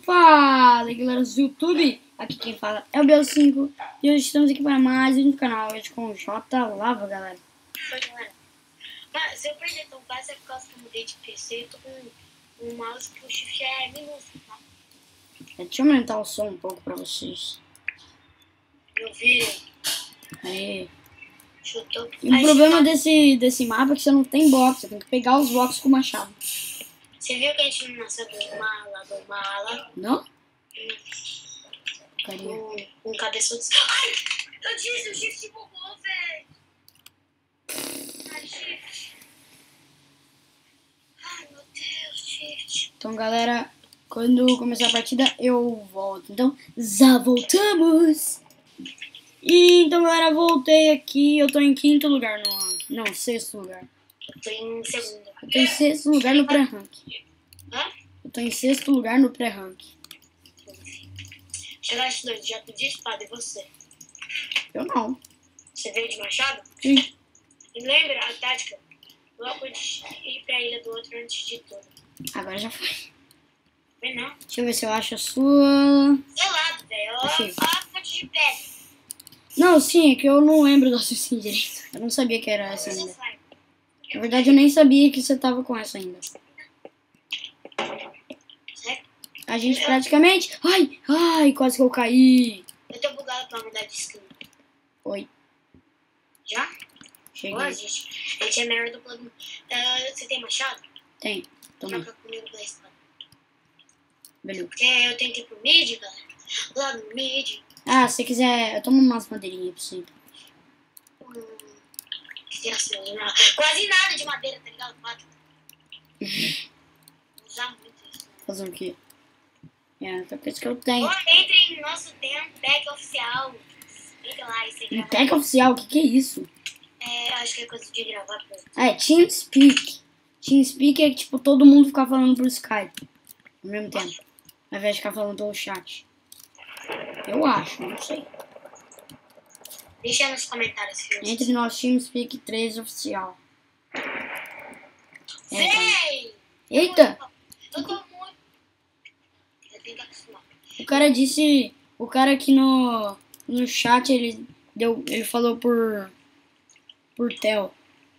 Fala galera do YouTube, aqui quem fala é o Bel5 e hoje estamos aqui para mais um canal hoje com o J Lava, galera. Oi galera, mas se eu perder tão fácil é por causa que eu mudei de PC, eu tô com um mouse que o shift é minúsculo, tá? Deixa eu aumentar o som um pouco para vocês. Eu vi, Aí. chutou. E o problema desse mapa é que você não tem box, você tem que pegar os blocos com o machado. Você viu que a gente não nasceu do mala? Não? Cadê? Um cabeçudo. Ai! Eu disse, o shift bugou, velho! Ai, shift. Ai, meu Deus, shift. Então galera, quando começar a partida eu volto. Então, já voltamos! E então galera, voltei aqui, eu tô em quinto lugar no rank. Não, sexto lugar. Eu tô em segundo. Eu tô em sexto lugar no pré-rank. Hã? Eu tô em sexto lugar no pré-rank. Chegaste dois, já pedi espada, e você? Eu não. Você veio de machado? Sim. E lembra a tática? Logo de ir pra ilha do outro antes de tudo. Agora já foi. Vem não. Deixa eu ver se eu acho a sua. Seu lado, velho. Ó Achei. a fonte de pedra. Não, sim, é que eu não lembro do assassino direito. Eu não sabia que era essa ainda. Na verdade, eu nem sabia que você tava com essa ainda. A gente praticamente... Ai, quase que eu caí. Eu tô bugado pra mudar de skin. Oi, Já? cheguei. Boa, gente. A gente é melhor do plano. Você tem machado? Tem, toma. Troca comigo da espada. Beleza. Porque eu tenho que ir pro mid, galera. Lá no mid. Ah, se quiser, eu tomo umas madeirinhas pra você. Quase nada de madeira, tá ligado? Quatro. Usar muito isso. Fazer o quê? É, outra coisa que eu tenho. Ou entre em nosso pack oficial. Entra lá e você grava. Tag oficial, o que é isso? Acho que é coisa de gravar. É, TeamSpeak. TeamSpeak é tipo todo mundo ficar falando por Skype ao mesmo tempo, ao invés de ficar falando pelo chat. Eu acho, não sei. Deixa nos comentários. Entre nós TeamSpeak 3 oficial. Véi! Eita! Eu tô muito... Eu tenho que acostumar. O cara disse, o cara aqui no chat ele falou por tel.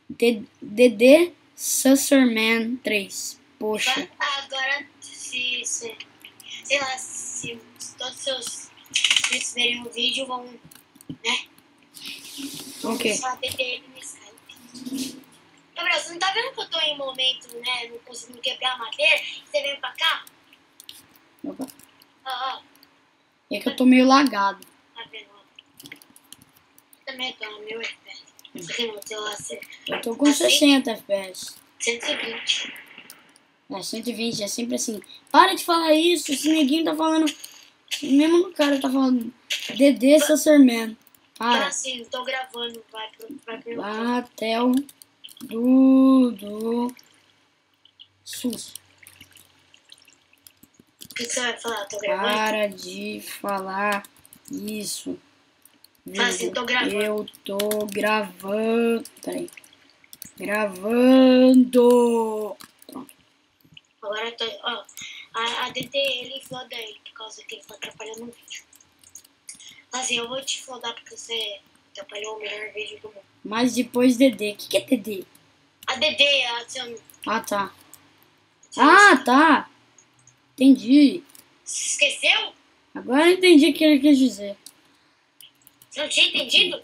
DD Susserman 3. Poxa. Agora, sei lá, se todos os seus inscritos verem o vídeo, vão, né? O quê? Saber dele no Skype. Gabriel, você não tá vendo que eu tô em momento, né? Não conseguindo quebrar a madeira? Você vem pra cá? Opa. Ó. É que eu tô meio lagado. Tá vendo? Também tô no meu FPS. Você não tem lá, Eu tô com 60 FPS. 120. É, 120, é sempre assim. Para de falar isso, esse neguinho tá falando. Mesmo o cara tá falando DD Susserman. Tá Para. assim, tô gravando, vai pro Batel do SUS. O que você vai falar? Tô gravando? Para de falar isso. Fala assim, tô gravando. Eu tô gravando. Peraí. Gravando. Pronto. Agora eu tô, ó, a DT ele floda aí, por causa que ele tá atrapalhando o vídeo. Assim, eu vou te flodar porque você atrapalhou o melhor vídeo do mundo. Mas depois DD. O que é DD? A DD é a seu... Ah, tá. Ah, tá. Entendi. Você esqueceu? Agora eu entendi o que ele quis dizer. Você não tinha entendido?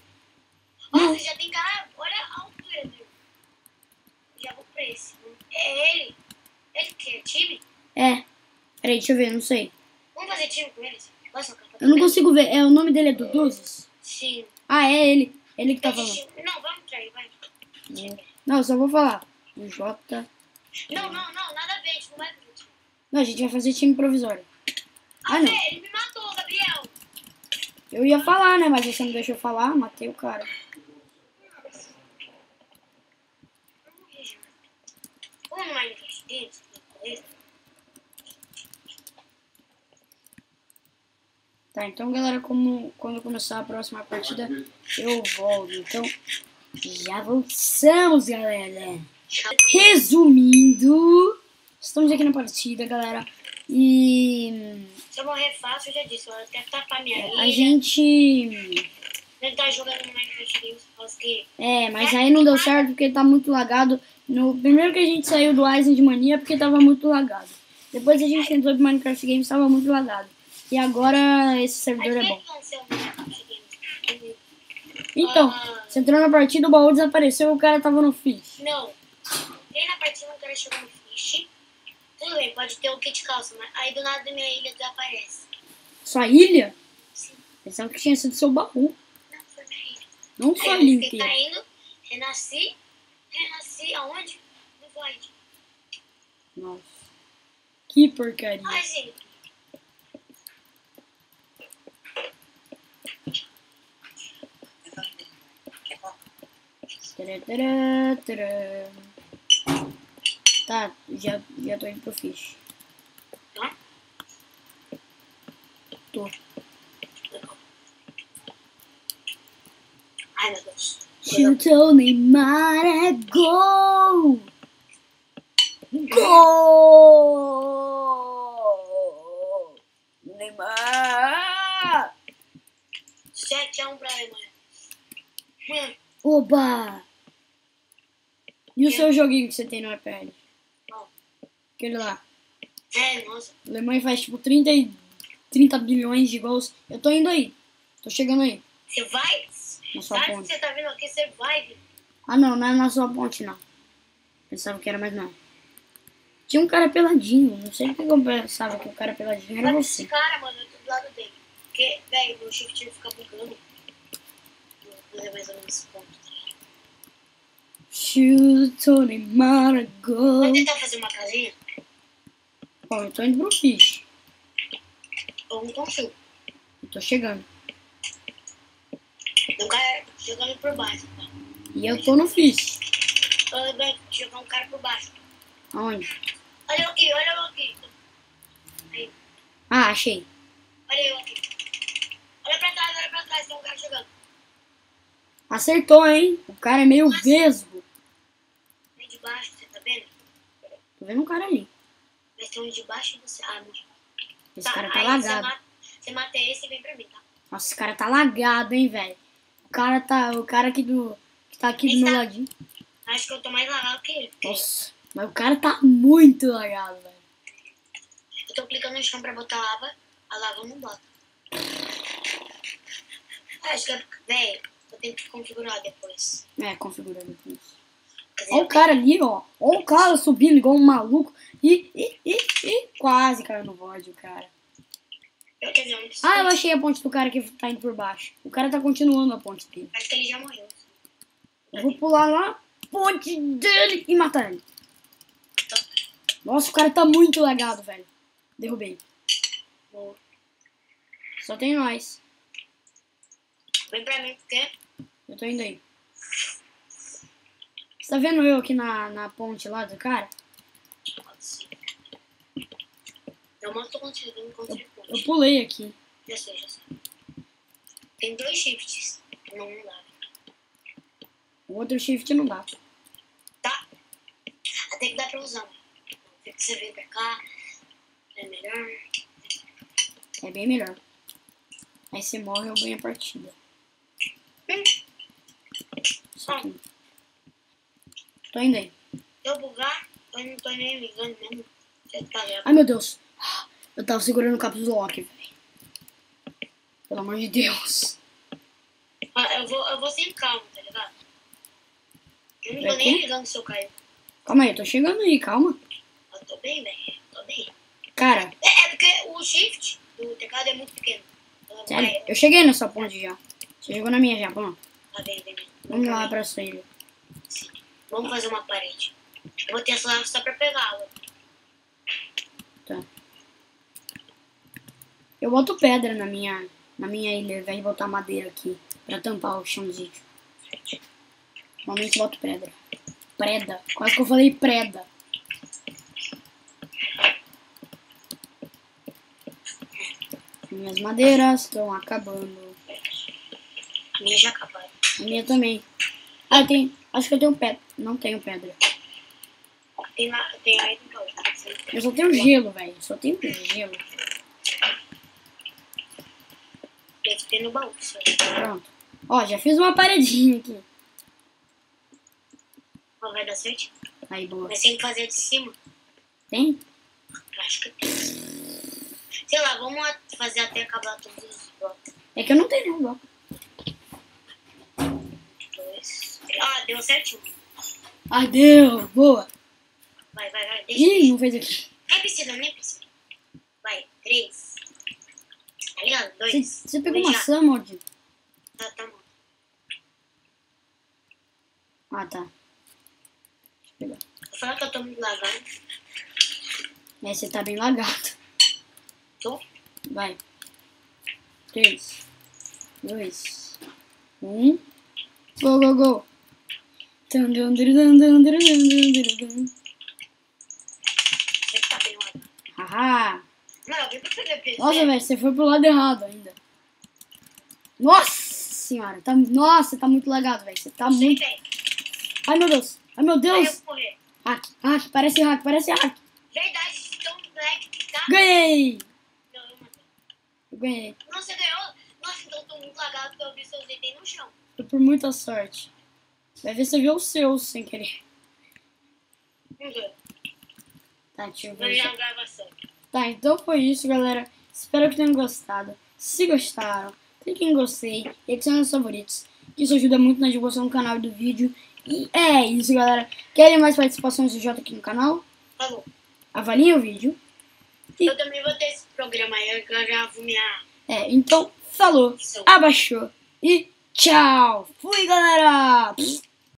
Ó, você já tem cara... Olha a altura dele. Já vou pra esse. É ele. Ele que é time? É. Peraí, deixa eu ver, não sei. Vamos fazer time com eles? Nossa, cara, Eu não consigo ver. É, o nome dele é Duduzes? Sim. Ah, é ele. Ele que tá falando. Não, vamos trair, vai. Não, eu só vou falar. O J. Não, nada a ver, a gente não vai fazer time. Não, a gente vai fazer time provisório. Ah, não. Ele me matou, Gabriel. Eu ia falar, né? Mas você não deixou eu falar, matei o cara. Vamos no Minecraft Games, beleza? Tá, então galera, quando começar a próxima partida, eu volto. Então, já voltamos, galera. Resumindo, estamos aqui na partida, galera. E Se eu morrer fácil, eu já disse, eu vou até tapar minha ilha. a gente... Ele tá jogando no Minecraft Games, por causa que... mas aí não deu certo porque tá muito lagado. No primeiro que a gente saiu do Aizen de Mania porque tava muito lagado. Depois a gente entrou do Minecraft Games, tava muito lagado. E agora esse servidor é bom. Então, você entrou na partida, o baú desapareceu e o cara tava no fish. Não. Tem na partida, o cara chegou no fish. Tudo bem, pode ter o kit calça, mas aí do nada minha ilha desaparece. Sua ilha? Sim. Pensava que tinha sido seu baú. Não, foi minha ilha. Não Aí sua eu ilha fiquei inteira. caindo, renasci aonde? No Void. Nossa. Que porcaria. Ai, gente. Tará, tará. Tá, já tô indo pro fish. Tá? Tô. Ai, meu Deus. Chutou Neymar, é gol! Gol! Neymar! 7-1 pra Alemanha. Oba! E o seu joguinho que você tem no iPad? Ó. Aquele lá. Nossa. A Alemanha faz tipo 30 bilhões de gols. Eu tô indo aí. Tô chegando aí. Você vai? Na sua Sabe que ponte. você tá vindo aqui, você vai. Ah não, não é na sua ponte não. Pensava que era, mas não. Tinha um cara peladinho. Não sei porque eu pensava que o cara peladinho era Sabe você. esse cara, mano, eu tô do lado dele. Porque, velho, meu shift fica bugando. Vou fazer mais ou menos esse ponto. Chutou Neymar, gol! Vamos tentar fazer uma casinha? Bom, eu tô indo pro fish. Eu não consigo. Eu tô chegando. Um cara jogando por baixo. Tá? E eu tô no fish. Eu vou jogar um cara por baixo. Aonde? Olha eu aqui, olha eu aqui. Aí, Ah, achei. olha eu aqui. Olha pra trás, tem um cara jogando. Acertou, hein? O cara é meio vesgo. Vem de baixo, você tá vendo? Tô vendo um cara ali. Mas tem um de baixo e você... Ah, não. Esse cara tá aí lagado. você mata esse e vem pra mim, tá? Nossa, esse cara tá lagado, hein, velho. O cara aqui que tá aqui do meu ladinho. Acho que eu tô mais lagado que ele. Nossa, mas o cara tá muito lagado, velho. Eu tô clicando no chão pra botar lava, a lava não bota. Acho que é... Véi, eu tenho que configurar depois. Configura depois. Quer dizer, Olha o cara ali, ó. Olha o cara subindo igual um maluco. E quase caiu no void, o cara. Quer dizer, eu não preciso... Ah, eu achei a ponte do cara que tá indo por baixo. O cara tá continuando a ponte dele. Acho que ele já morreu. Eu vou pular lá, ponte dele e matar ele. Nossa, o cara tá muito lagado, velho. Derrubei. Boa. Só tem nós. Vem pra mim, porque... Eu tô indo aí. Você tá vendo eu aqui na ponte lá do cara? Pode ser. Eu não tô conseguindo construir ponte. Eu pulei aqui. Já sei. Tem 2 shifts. Não dá. O outro shift não dá. Tá. Até que dá pra usar. Você vem pra cá. É melhor. É bem melhor. Aí você morre e eu ganho a partida. Isso aqui. Tô indo aí. Se eu bugar, eu não tô nem ligando mesmo. Você tá vendo? Ai, meu Deus. Eu tava segurando o caps lock, velho. Pelo amor de Deus. Eu vou sem calma, tá ligado? Eu não Pra tô nem quê? ligando se eu caio. Calma aí, eu tô chegando aí, calma. Eu tô bem, velho. Tô bem. Cara, É porque o shift do teclado é muito pequeno. Então, sério, eu cheguei nessa ponte já. Você chegou na minha já, pronto. Tá bem. Vamos lá pra essa ilha. Sim. Vamos fazer uma parede. Eu vou ter essa lava só pra pegar água. Tá. Eu boto pedra na minha ilha, ao invés de botar madeira aqui, pra tampar o chãozinho. Normalmente boto pedra. Preda. Quase que eu falei preda. Minhas madeiras estão acabando. A minha já acabaram. A minha também. Ah, acho que eu tenho pedra. Não tenho pedra. Tem aí no baú. Eu só tenho gelo, velho. Só tenho gelo. Deve ter no baú, só. Pronto. Ó, já fiz uma paredinha aqui. Ó, vai dar certo? Aí, boa. Mas tem que fazer de cima. Tem? Eu acho que tem. Sei lá, vamos fazer até acabar todos os blocos. É que eu não tenho nenhum bloco. 2, 3. Ah, deu certinho. Ah, deu. Boa. Vai. Ih, não fez aqui. Nem precisa. Vai, 3. Ali, ó, 2. Você pegou maçã, morde? Tá bom. Ah, tá. Deixa eu pegar. Vou falar que eu tô muito lagado. É, você tá bem lagado. Tô? Vai. 3, 2, 1. Go, go, go. Você que tá bem lagado. Haha. Não, alguém pra fazer PC. Nossa, velho, você foi pro lado errado ainda. Nossa senhora. Nossa, tá muito lagado, velho. Você tá muito... Ai, meu Deus. Ai, meu Vai Deus. eu correr. Hack. Parece hack. Verdade, então black, tá? Ganhei. Não, eu matei. Eu ganhei. Nossa, você ganhou? Nossa, então eu tô muito lagado porque eu vi seus itens no chão. Foi por muita sorte. Vai ver se você viu os seus sem querer. Não deu. Tá, deixa eu Vai ver. já gravação. Tá, então foi isso, galera. Espero que tenham gostado. Se gostaram, clique em gostei e adicione os favoritos. Isso ajuda muito na divulgação do canal e do vídeo. E é isso, galera. Querem mais participações do Jota aqui no canal? Falou. Avaliem o vídeo. Eu também vou ter esse programa aí, que eu gravo minha... Então, falou, abaixou e tchau. Fui, galera!